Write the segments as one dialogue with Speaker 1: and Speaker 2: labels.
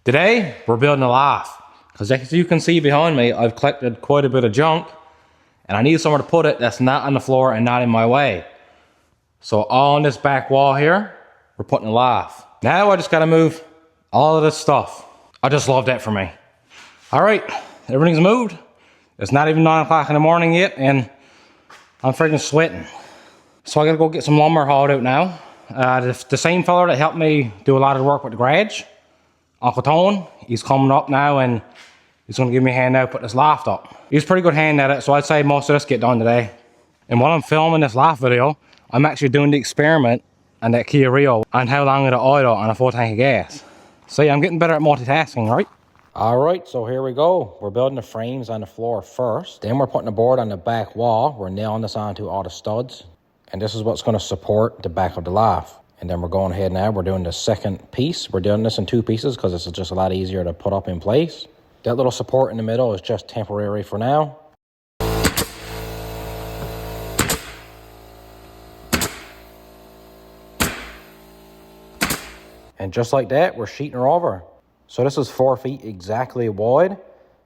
Speaker 1: Today, we're building a loft. Because as you can see behind me, I've collected quite a bit of junk. And I need somewhere to put it that's not on the floor and not in my way. So all on this back wall here, we're putting a loft. Now I just gotta move all of this stuff. I just love that for me. All right, everything's moved. It's not even 9 o'clock in the morning yet, and I'm freaking sweating. So I gotta go get some lumber hauled out now. The same fella that helped me do a lot of the work with the garage, Uncle Tone, he's coming up now and he's gonna give me a hand now put this loft up. He's a pretty good hand at it, so I'd say most of this get done today. And while I'm filming this loft video, I'm actually doing the experiment on that Kia Rio on how long it'll idle on a full tank of gas. So yeah, I'm getting better at multitasking, right? All right, so here we go. We're building the frames on the floor first. Then we're putting the board on the back wall. We're nailing this onto all the studs. And this is what's gonna support the back of the loft. And then we're going ahead now, we're doing the second piece. We're doing this in 2 pieces because this is just a lot easier to put up in place. That little support in the middle is just temporary for now. And just like that, we're sheeting her over. So this is 4 feet exactly wide,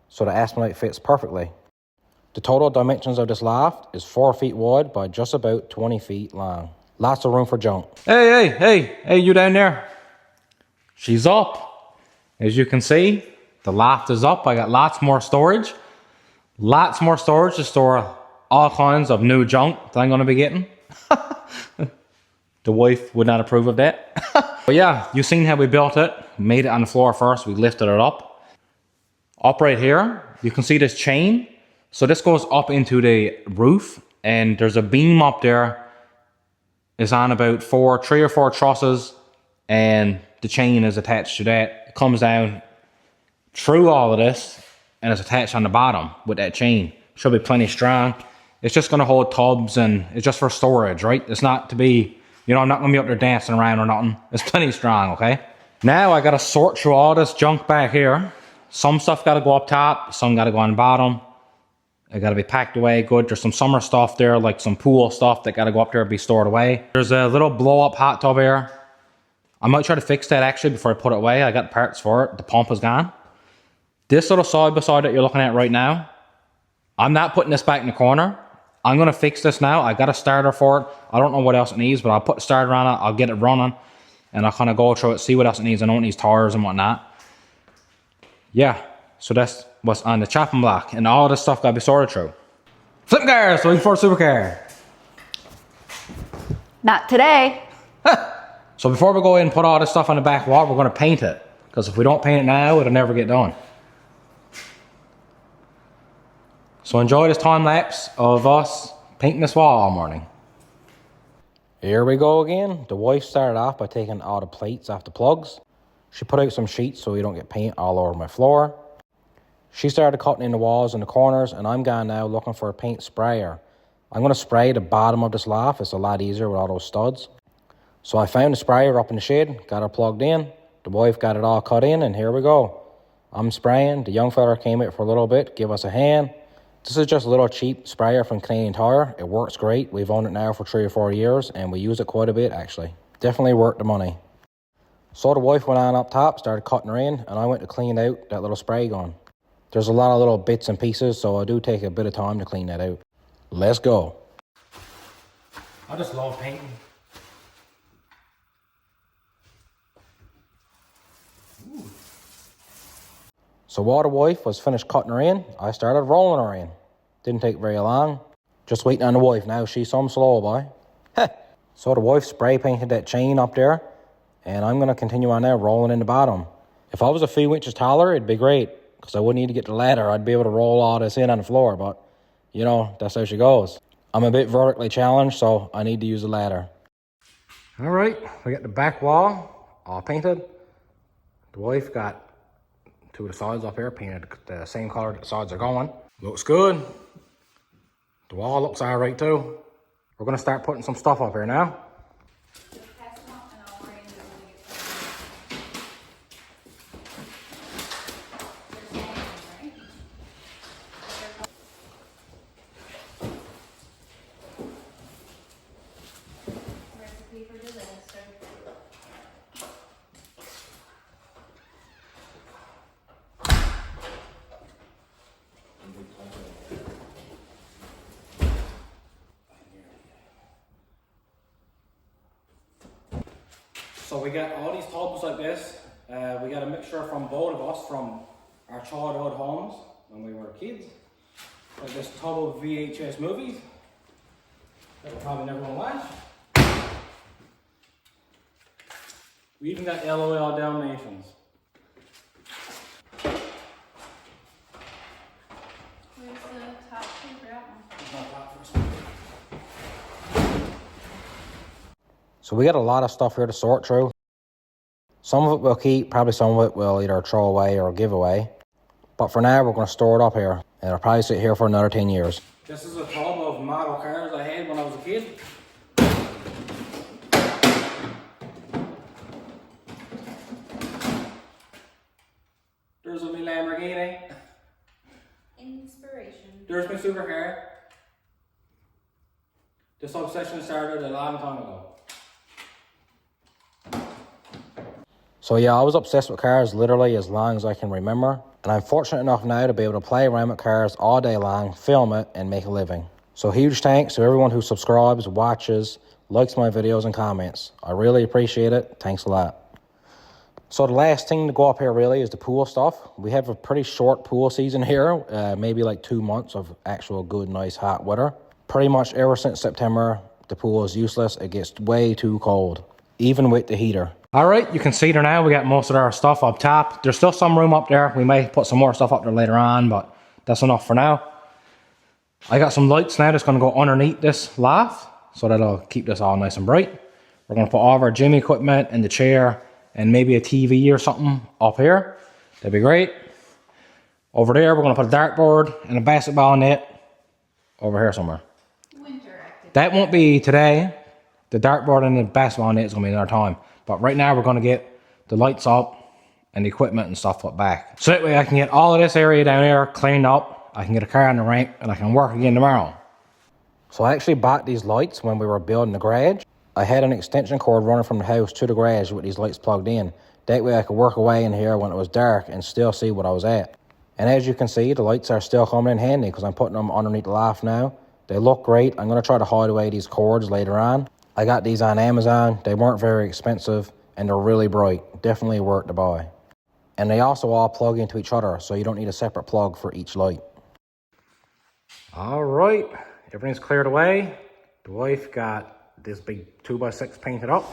Speaker 1: so the aspenite fits perfectly. The total dimensions of this loft is 4 feet wide by just about 20 feet long. Lots of room for junk. Hey, you down there. She's up. As you can see, the loft is up. I got lots more storage. Lots more storage to store all kinds of new junk that I'm gonna be getting. The wife would not approve of that. But yeah, you've seen how we built it. Made it on the floor first, we lifted it up. Up right here, you can see this chain. So this goes up into the roof, and there's a beam up there. It's on about 3 or 4 trusses, and the chain is attached to that. It comes down through all of this, and it's attached on the bottom with that chain. Should be plenty strong. It's just gonna hold tubs, and it's just for storage, right? It's not to be, you know, I'm not gonna be up there dancing around or nothing. It's plenty strong, okay? Now I gotta sort through all this junk back here. Some stuff gotta go up top, some gotta go on the bottom. It gotta be packed away good. There's some summer stuff there, like some pool stuff that gotta go up there and be stored away. There's a little blow up hot tub here. I might try to fix that actually before I put it away. I got parts for it. The pump is gone. This little side by side that you're looking at right now, I'm not putting this back in the corner. I'm gonna fix this now. I got a starter for it. I don't know what else it needs, but I'll put the starter on it. I'll get it running, and I'll kind of go through it, see what else it needs. I know it needs tires and whatnot. Yeah, so that's what's on the chopping block, and all this stuff gotta be sorted through. Flip cars, looking for a supercar.
Speaker 2: Not today.
Speaker 1: So before we go in and put all this stuff on the back wall, we're gonna paint it. Because if we don't paint it now, it'll never get done. So enjoy this time lapse of us painting this wall all morning. Here we go again. The wife started off by taking all the plates off the plugs. She put out some sheets so we don't get paint all over my floor. She started cutting in the walls and the corners, and I'm gone now looking for a paint sprayer. I'm going to spray the bottom of this loft. It's a lot easier with all those studs. So I found the sprayer up in the shed, got it plugged in. The wife got it all cut in, and here we go. I'm spraying. The young fella came out for a little bit, give us a hand. This is just a little cheap sprayer from Canadian Tire. It works great. We've owned it now for 3 or 4 years, and we use it quite a bit actually. Definitely worth the money. So the wife went on up top, started cutting her in, and I went to clean out that little spray gun. There's a lot of little bits and pieces, so I do take a bit of time to clean that out. Let's go. I just love painting. Ooh. So while the wife was finished cutting her in, I started rolling her in. Didn't take very long. Just waiting on the wife now. She's some slow boy. So the wife spray painted that chain up there, and I'm going to continue on there rolling in the bottom. If I was a few inches taller, it'd be great, because I wouldn't need to get the ladder. I'd be able to roll all this in on the floor, but, you know, that's how she goes. I'm a bit vertically challenged, so I need to use a ladder. All right, we got the back wall all painted. The wife got 2 of the sides up here painted the same color that the sides are going. Looks good. The wall looks all right too. We're gonna start putting some stuff up here now. So we got all these tubs like this. We got a mixture from both of us from our childhood homes when we were kids. Like this tub of VHS movies that we probably never want to watch. We even got LOL Dalmatians.
Speaker 2: Where's the top two for that one?
Speaker 1: It's not top for us. So we got a lot of stuff here to sort through. Some of it we'll keep, probably some of it we'll either throw away or give away. But for now, we're going to store it up here. And it'll probably sit here for another 10 years. This is a tub of model cars I had when I was a kid. There's a me Lamborghini.
Speaker 2: Inspiration.
Speaker 1: There's my supercar. This obsession started a long time ago. So yeah, I was obsessed with cars literally as long as I can remember. And I'm fortunate enough now to be able to play around with cars all day long, film it, and make a living. So huge thanks to everyone who subscribes, watches, likes my videos, and comments. I really appreciate it. Thanks a lot. So the last thing to go up here really is the pool stuff. We have a pretty short pool season here, maybe like 2 months of actual good, nice, hot weather. Pretty much ever since September, the pool is useless. It gets way too cold, even with the heater. All right, you can see there now, we got most of our stuff up top. There's still some room up there. We may put some more stuff up there later on, but that's enough for now. I got some lights now that's gonna go underneath this loft, so that'll keep this all nice and bright. We're gonna put all of our gym equipment and the chair and maybe a TV or something up here. That'd be great. Over there, we're gonna put a dartboard and a basketball net over here somewhere.
Speaker 2: Winter activity.
Speaker 1: That won't be today. The dartboard and the basketball net is gonna be another time. But right now we're gonna get the lights up and the equipment and stuff put back. So that way I can get all of this area down here cleaned up. I can get a car on the ramp and I can work again tomorrow. So I actually bought these lights when we were building the garage. I had an extension cord running from the house to the garage with these lights plugged in. That way I could work away in here when it was dark and still see what I was at. And as you can see, the lights are still coming in handy because I'm putting them underneath the loft now. They look great. I'm gonna try to hide away these cords later on. I got these on Amazon. They weren't very expensive and they're really bright. Definitely worth to buy. And they also all plug into each other, so you don't need a separate plug for each light. All right, everything's cleared away. The wife got this big 2x6 painted up.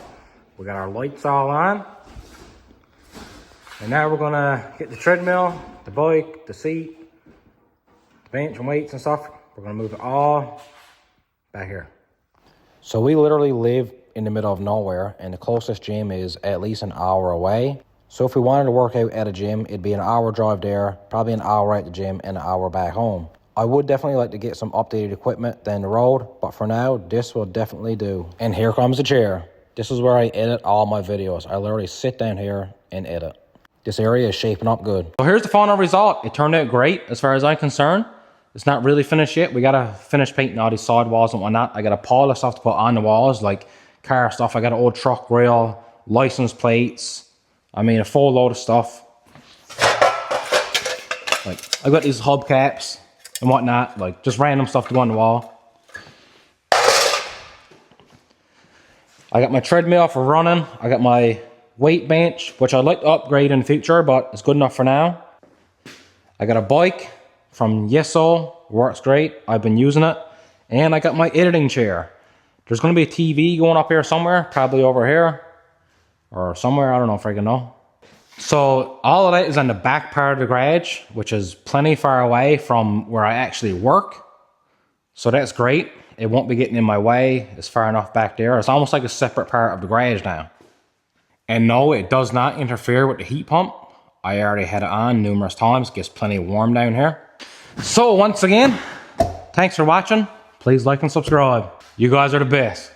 Speaker 1: We got our lights all on. And now we're gonna get the treadmill, the bike, the seat, the bench and weights and stuff. We're gonna move it all back here. So we literally live in the middle of nowhere and the closest gym is at least an hour away. So if we wanted to work out at a gym, it'd be an hour drive there, probably an hour at the gym and an hour back home. I would definitely like to get some updated equipment down the road, but for now, this will definitely do. And here comes the chair. This is where I edit all my videos. I literally sit down here and edit. This area is shaping up good. So here's the final result. It turned out great as far as I'm concerned. It's not really finished yet. We gotta finish painting all these side walls and whatnot. I got a pile of stuff to put on the walls, like car stuff. I got an old truck grill, license plates. I mean, a full load of stuff. Like, I got these hubcaps and whatnot, like just random stuff to go on the wall. I got my treadmill for running. I got my weight bench, which I'd like to upgrade in the future, but it's good enough for now. I got a bike from Yeso, works great. I've been using it. And I got my editing chair. There's gonna be a TV going up here somewhere, probably over here or somewhere, I don't know if I can know. So all of that is on the back part of the garage, which is plenty far away from where I actually work. So that's great. It won't be getting in my way. It's far enough back there. It's almost like a separate part of the garage now. And no, it does not interfere with the heat pump. I already had it on numerous times. It gets plenty warm down here. So once again, thanks for watching. Please like and subscribe. You guys are the best.